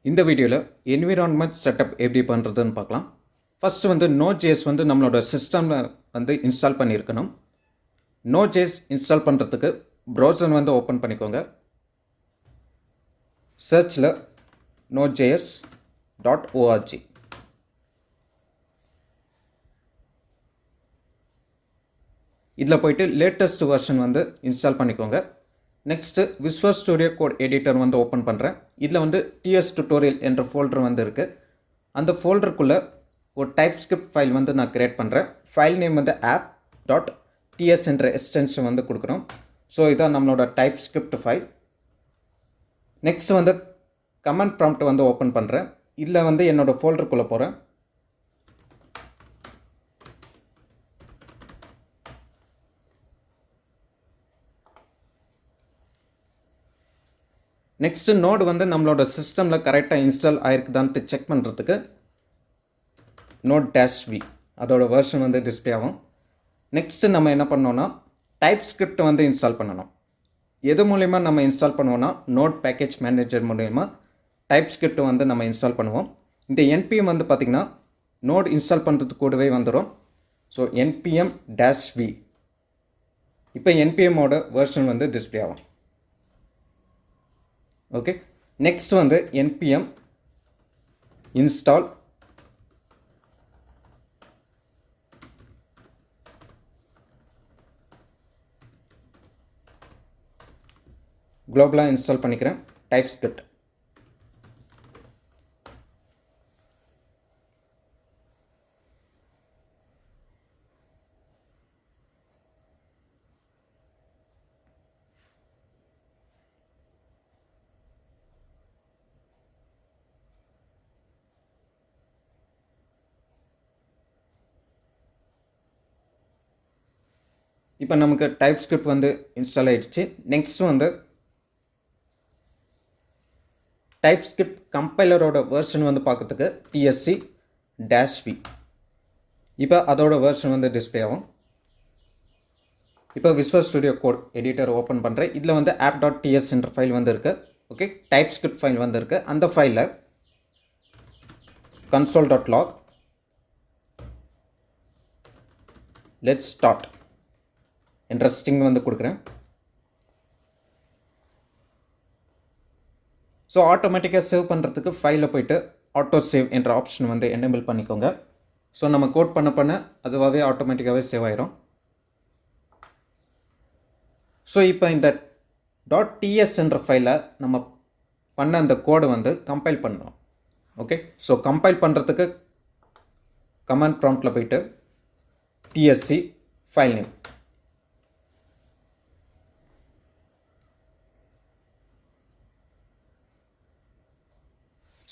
இந்த வீடியோவில் environment setup எப்படி பண்ணுறதுன்னு பார்க்கலாம். ஃபஸ்ட்டு வந்து Node.js வந்து நம்மளோட சிஸ்டமில் வந்து இன்ஸ்டால் பண்ணியிருக்கணும். Node.js இன்ஸ்டால் பண்ணுறதுக்கு ப்ரௌசர் வந்து ஓப்பன் பண்ணிக்கோங்க. சர்ச்சில் nodejs.org இதில் போய்ட்டு லேட்டஸ்ட் வெர்ஷன் வந்து இன்ஸ்டால் பண்ணிக்கோங்க. Next Visual Studio Code editor வந்து ஓப்பன் பண்ணுறேன். இதில் வந்து டிஎஸ் டுட்டோரியல் என்ற ஃபோல்டர் வந்து இருக்குது. அந்த ஃபோல்டருக்குள்ளே ஒரு டைப்ஸ்கிரிப்ட் ஃபைல் வந்து நான் க்ரியேட் பண்ணுறேன். ஃபைல் நேம் வந்து app.ts என்ற எக்ஸ்டென்ஷன் வந்து கொடுக்குறோம். ஸோ இதான் நம்மளோட டைப்ஸ்கிரிப்ட் ஃபைல். நெக்ஸ்ட் வந்து கமெண்ட் ப்ராம்ப்ட் வந்து ஓப்பன் பண்ணுறேன். இதில் வந்து என்னோடய ஃபோல்டருக்குள்ளே போகிறேன். நெக்ஸ்ட்டு நோடு வந்து நம்மளோட சிஸ்டமில் கரெக்டாக இன்ஸ்டால் ஆகிருக்குதான்ட்டு செக் பண்ணுறதுக்கு Node-v அதோட வெர்ஷன் வந்து டிஸ்பிளே ஆகும். நெக்ஸ்ட்டு நம்ம என்ன பண்ணோன்னா டைப்ஸ்கிரிப்ட் வந்து இன்ஸ்டால் பண்ணணும். எது மூலிமா நம்ம இன்ஸ்டால் பண்ணுவோன்னா நோட் பேக்கேஜ் மேனேஜர் மூலிமா டைப்ஸ்கிரிப்ட் வந்து நம்ம இன்ஸ்டால் பண்ணுவோம். இந்த npm வந்து பார்த்திங்கன்னா நோட் இன்ஸ்டால் பண்ணுறது கூடவே வந்துடும். ஸோ npm-v இப்போ npmோட வெர்ஷன் வந்து டிஸ்பிளே ஆகும். ஓகே, நெக்ஸ்ட் வந்து npm install குளோபலாக இன்ஸ்டால் பண்ணிக்கிறேன் டைப்ஸ்கிரிப்ட். இப்போ நமக்கு டைப்ஸ்கிரிப்ட் வந்து இன்ஸ்டால் ஆகிடுச்சு. நெக்ஸ்ட் வந்து டைப்ஸ்கிரிப்ட் கம்பைலரோட வெர்ஷன் வந்து பார்க்கறதுக்கு tsc-v இப்போ அதோட வெர்ஷன் வந்து டிஸ்பிளே ஆகும். இப்போ Visual Studio Code editor open பண்ணுறேன். இதில் வந்து app.ts என்ற ஃபைல் வந்து இருக்குது. ஓகே, டைப்ஸ்கிரிப்ட் ஃபைல் வந்து இருக்குது. அந்த ஃபைலில் console.log let's start என்ற ஸ்ட்ரிங் வந்து கொடுக்குறேன். ஸோ ஆட்டோமேட்டிக்காக சேவ் பண்ணுறதுக்கு ஃபைலில் போய்ட்டு ஆட்டோ சேவ் என்ற ஆப்ஷன் வந்து எனேபிள் பண்ணிக்கோங்க. ஸோ நம்ம கோட் பண்ண அதுவாகவே ஆட்டோமேட்டிக்காகவே சேவ் ஆயிரும். ஸோ இப்போ இந்த .ts என்ற ஃபைலை நம்ம பண்ண அந்த கோடை வந்து கம்பைல் பண்ணுறோம். ஓகே, ஸோ கம்பைல் பண்ணுறதுக்கு கமாண்ட் ப்ராம்ப்டில் போய்ட்டு tsc ஃபைல் நேம்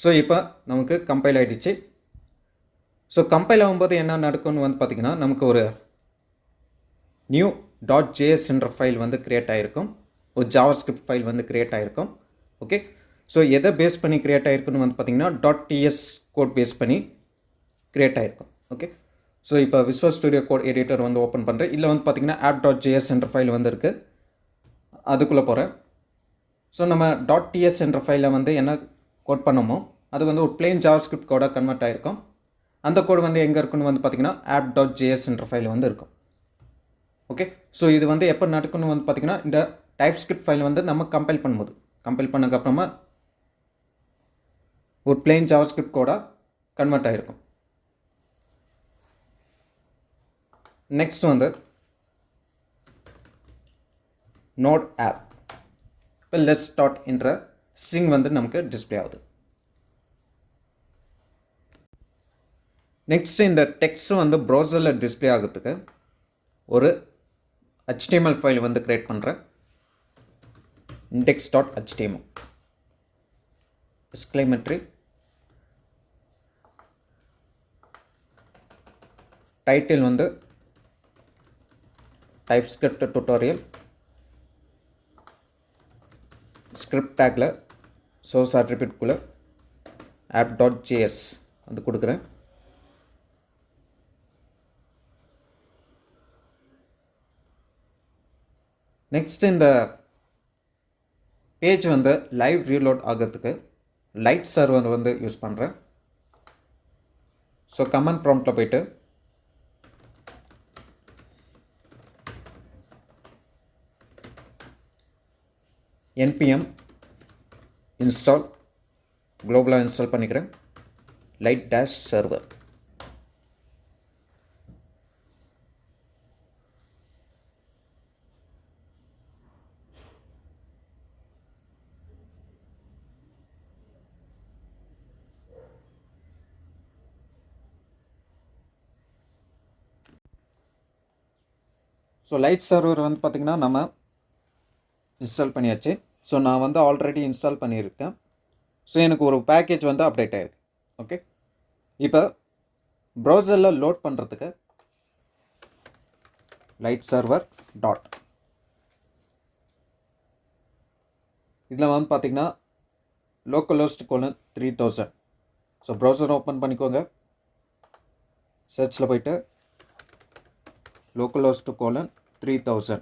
ஸோ இப்போ நமக்கு கம்பைல் ஆகிடுச்சு. ஸோ கம்பைல் ஆகும்போது என்ன நடக்கும்னு வந்து பார்த்திங்கன்னா நமக்கு ஒரு நியூ .js என்ற ஃபைல் வந்து க்ரியேட் ஆகிருக்கும். ஒரு ஜாவாஸ்கிரிப்ட் ஃபைல் வந்து க்ரியேட் ஆகிருக்கும். ஓகே, ஸோ எதை பேஸ் பண்ணி க்ரியேட் ஆகிருக்குன்னு வந்து பார்த்திங்கன்னா .ts கோட் பேஸ் பண்ணி க்ரியேட் ஆகிருக்கும். ஓகே, ஸோ இப்போ விஸ்வல் ஸ்டுடியோ கோட் எடிட்டர் வந்து ஓப்பன் பண்ணுறேன். இல்லை வந்து பார்த்திங்கன்னா app.js என்ற ஃபைல் வந்து இருக்குது. அதுக்குள்ளே போகிறேன். ஸோ நம்ம .ts என்ற ஃபைலை வந்து என்ன கோட் பண்ணோமோ அது வந்து ஒரு பிளெயின் ஜாவாஸ்கிரிப்ட் கோடாக கன்வெர்ட் ஆகிருக்கும். அந்த கோடு வந்து எங்கே இருக்குன்னு வந்து பார்த்திங்கன்னா app.js என்ற ஃபைல் வந்து இருக்கும். ஓகே, ஸோ இது வந்து எப்போ நடக்குன்னு வந்து பார்த்திங்கன்னா இந்த டைப்ஸ்கிரிப்ட் ஃபைல் வந்து நம்ம கம்பைல் பண்ணும்போது கம்பைல் பண்ணதுக்கப்புறமா ஒரு பிளெயின் ஜாவாஸ்கிரிப்ட் கோடாக கன்வெர்ட் ஆகிருக்கும். நெக்ஸ்ட் வந்து நோட் ஆப் இப்போ லெட்ஸ் ஸ்டார்ட் என்ற ஸ்ட்ரிங் வந்து நமக்கு டிஸ்பிளே ஆகுது. நெக்ஸ்ட் இந்த டெக்ஸ்ட் வந்து ப்ரௌசரில் டிஸ்பிளே ஆகிறதுக்கு ஒரு HTML ஃபைல் வந்து க்ரியேட் பண்ணுறேன். index.html exclamatory டைட்டில் வந்து டைப்ஸ்கிரிப்ட் டுட்டோரியல், ஸ்கிரிப்ட் டேக்கில் சோர்ஸ் அட்ரிபியூட்குள்ளே app.js வந்து கொடுக்குறேன். நெக்ஸ்ட் இந்த பேஜ் வந்து லைவ் ரீலோட் ஆகிறதுக்கு லைட் சர்வர் வந்து யூஸ் பண்ணுறேன். ஸோ கமெண்ட் ப்ராம்ப்டில் போய்ட்டு npm install குளோபலாக இன்ஸ்டால் பண்ணிக்கிறேன் lite dash server. So lite server வந்து பார்த்திங்கன்னா நம்ம இன்ஸ்டால் பண்ணியாச்சு. ஸோ நான் வந்து ஆல்ரெடி இன்ஸ்டால் பண்ணியிருக்கேன். ஸோ எனக்கு ஒரு பேக்கேஜ் வந்து அப்டேட் ஆகிருக்கு. ஓகே, இப்போ ப்ரௌசரில் லோட் பண்ணுறதுக்கு லைட் சர்வர் டாட் இதில் வந்து பார்த்திங்கன்னா localhost colon 3000. So browser open பண்ணிக்கோங்க. சர்ச்சில் போய்ட்டு localhost colon 3000.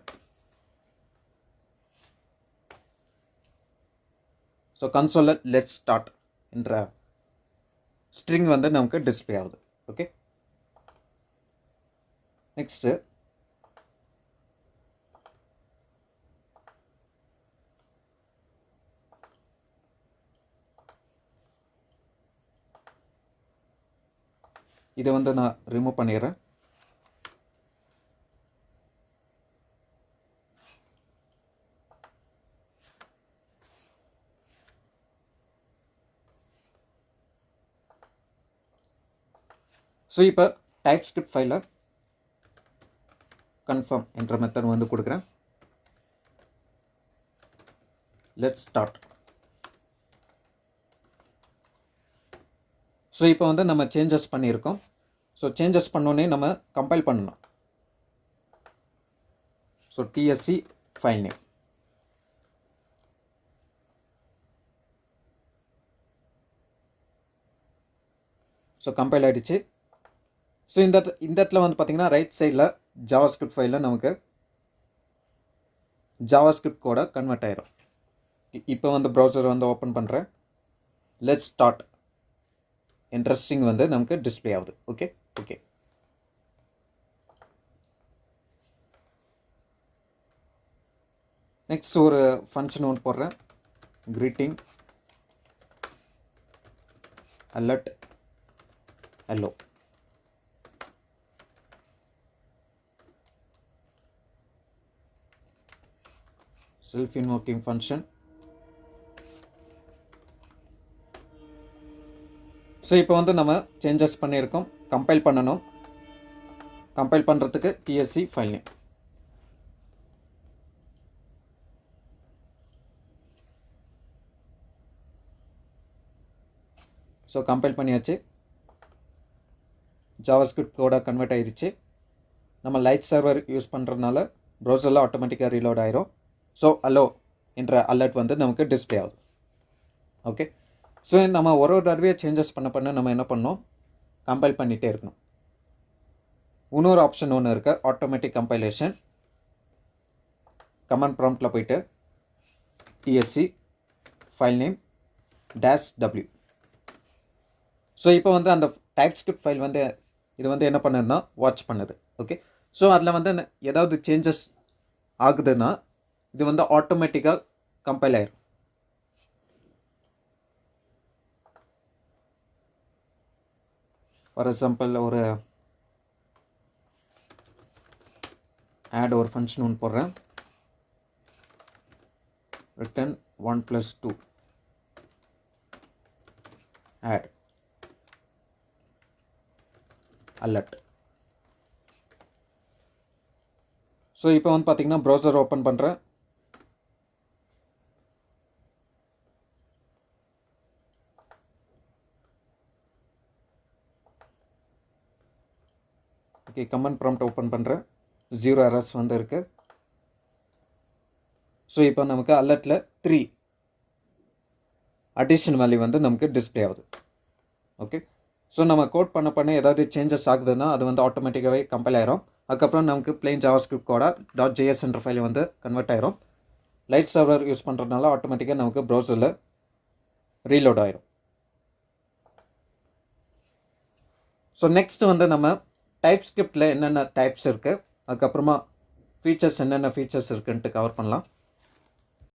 ஸோ கன்சோலில் லெட்ஸ் ஸ்டார்ட் என்ற ஸ்ட்ரிங் வந்து நமக்கு டிஸ்பிளே ஆகுது. ஓகே, நெக்ஸ்ட்டு இதை வந்து நான் ரிமூவ் பண்ணிடுறேன். ஸோ இப்போ TypeScript ஃபைலில் கன்ஃபார்ம் என்ற மெத்தட் வந்து கொடுக்குறேன். Let's start. ஸோ இப்போ வந்து நம்ம சேஞ்சஸ் பண்ணியிருக்கோம். ஸோ சேஞ்சஸ் பண்ணோன்னே நம்ம கம்பைல் பண்ணணும். So TSC file name. So compile ஆகிடுச்சு. ஸோ இந்த இடத்துல வந்து பார்த்திங்கன்னா ரைட் சைடில் JavaScript ஃபைலில் நமக்கு JavaScript கோட கன்வெர்ட் ஆயிரும். இப்போ வந்து ப்ரௌசர் வந்து ஓப்பன் பண்ணுறேன். லெட்ஸ் ஸ்டார்ட் இன்ட்ரெஸ்டிங் வந்து நமக்கு டிஸ்பிளே ஆகுது. ஓகே ஓகே, நெக்ஸ்ட் ஒரு ஃபங்க்ஷன் ஒன்று போடுறேன். greeting alert hello. Self invoking function. So இப்போ வந்து நம்ம சேஞ்சஸ் பண்ணியிருக்கோம். கம்பைல் பண்ணணும். கம்பைல் பண்ணுறதுக்கு TSC file name. So compile பண்ணியாச்சு. JavaScript கோடாக கன்வெர்ட் ஆகிடுச்சு. நம்ம லைட் சர்வர் யூஸ் பண்ணுறதுனால ப்ரௌசரில் ஆட்டோமேட்டிக்காக ரீலோட் ஆயிரும். ஸோ அலோ என்ற அலர்ட் வந்து நமக்கு டிஸ்பிளே ஆகுது. ஓகே, ஸோ நம்ம ஒரு தடவையாக சேஞ்சஸ் பண்ண நம்ம என்ன பண்ணோம், கம்பைல் பண்ணிகிட்டே இருக்கணும். இன்னொரு ஆப்ஷன் ஒன்று இருக்குது, ஆட்டோமேட்டிக் கம்பைலேஷன். கமெண்ட் ப்ராம்ப்டில் போய்ட்டு TSC file name -w. So இப்போ வந்து அந்த TypeScript ஃபைல் வந்து இது வந்து என்ன பண்ணுதுன்னா வாட்ச் பண்ணுது. ஓகே, ஸோ அதில் வந்து ஏதாவது சேஞ்சஸ் ஆகுதுன்னா இது வந்து ஆட்டோமேட்டிக்காக கம்பைல் ஆயிரும். ஃபார் எக்ஸாம்பிள் ஒரு ஆட் ஒரு ஃபங்க்ஷன் ஒன்று போடுறேன். return 1 + 2 add alert. ஸோ இப்போ வந்து பார்த்திங்கன்னா ப்ரௌசர் ஓப்பன் பண்ணுறேன். ஓகே, கமெண்ட் ப்ராம்ப்ட் ஓப்பன் பண்ணுறேன். 0 எரர்ஸ் வந்து இருக்குது. ஸோ இப்போ நமக்கு அலர்ட்டில் 3 அடிஷன் வேல்யூ வந்து நமக்கு டிஸ்பிளே ஆகுது. ஓகே, ஸோ நம்ம கோட் பண்ண ஏதாவது சேஞ்சஸ் ஆகுதுன்னா அது வந்து ஆட்டோமேட்டிக்காகவே கம்பைல் ஆயிரும். அதுக்கப்புறம் நமக்கு plain JavaScript கோட .js என்ற ஃபைல் வந்து கன்வெர்ட் ஆயிரும். லைட் சர்வர் யூஸ் பண்ணுறதுனால ஆட்டோமேட்டிக்காக நமக்கு ப்ரௌசரில் ரீலோட் ஆயிரும். ஸோ நெக்ஸ்ட்டு வந்து நம்ம டைப்ஸ்கிரிப்டில் என்னென்ன டைப்ஸ் இருக்குது, அதுக்கப்புறமா ஃபீச்சர்ஸ் என்னென்ன ஃபீச்சர்ஸ் இருக்குன்ட்டு கவர் பண்ணலாம்.